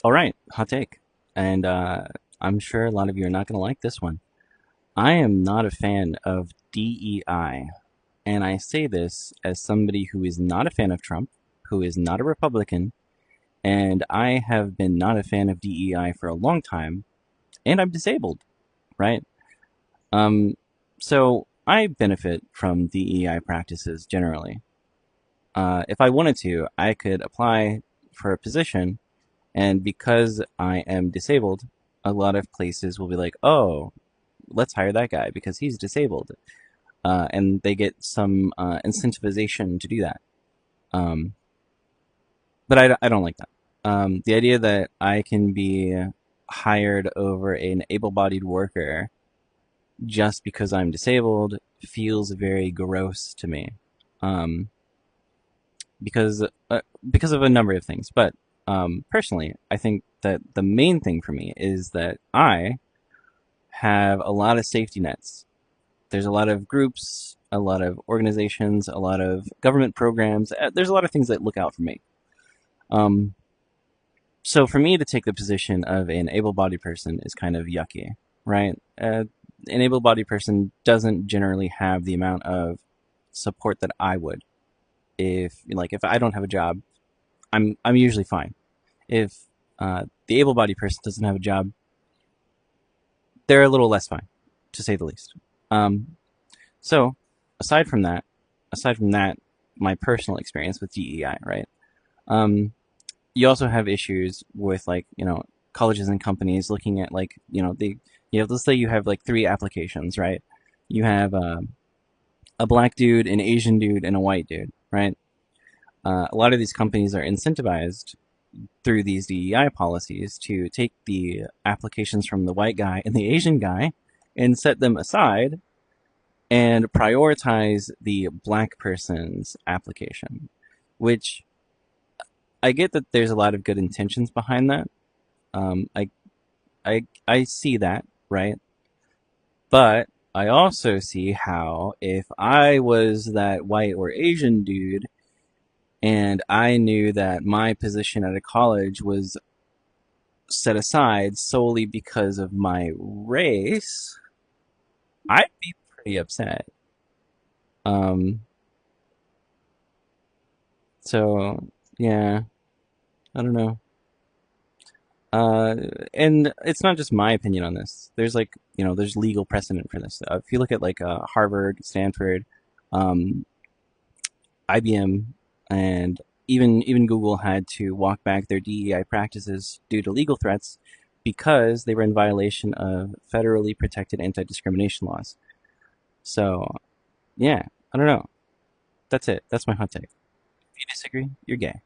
All right, hot take. And I'm sure a lot of you are not going to like this one. I am not a fan of DEI. And I say this as somebody who is not a fan of Trump, who is not a Republican, and I have been not a fan of DEI for a long time, and I'm disabled, right? Um, so I benefit from DEI practices generally. If I wanted to, I could apply for a position, and because I am disabled, a lot of places will be like, oh, let's hire that guy because he's disabled. And they get some incentivization to do that. Um, but I don't like that. The idea that I can be hired over an able bodied worker just because I'm disabled feels very gross to me. Um, because because of a number of things. But personally, I think that the main thing for me is that I have a lot of safety nets. There's a lot of groups, a lot of organizations, a lot of government programs. There's a lot of things that look out for me. Um, so for me to take the position of an able-bodied person is kind of yucky, right? An able-bodied person doesn't generally have the amount of support that I would. If I don't have a job, I'm usually fine. If the able-bodied person doesn't have a job, they're a little less fine, to say the least. Um, so aside from that, aside from that, my personal experience with DEI, right? Um, you also have issues with colleges and companies looking at let's say you have like three applications, right? You have a black dude, an Asian dude, and a white dude, right? A lot of these companies are incentivized through these DEI policies to take the applications from the white guy and the Asian guy and set them aside and prioritize the black person's application, which I get that there's a lot of good intentions behind that. Um, I, I see that, right? But I also see how if I was that white or Asian dude and I knew that my position at a college was set aside solely because of my race, I'd be pretty upset. Um, so yeah, I don't know. Uh, and it's not just my opinion on this. There's there's legal precedent for this. If you look at Harvard, Stanford, um, IBM, and even Google had to walk back their DEI practices due to legal threats because they were in violation of federally protected anti-discrimination laws. So yeah, I don't know. That's it. That's my hot take. If you disagree, you're gay.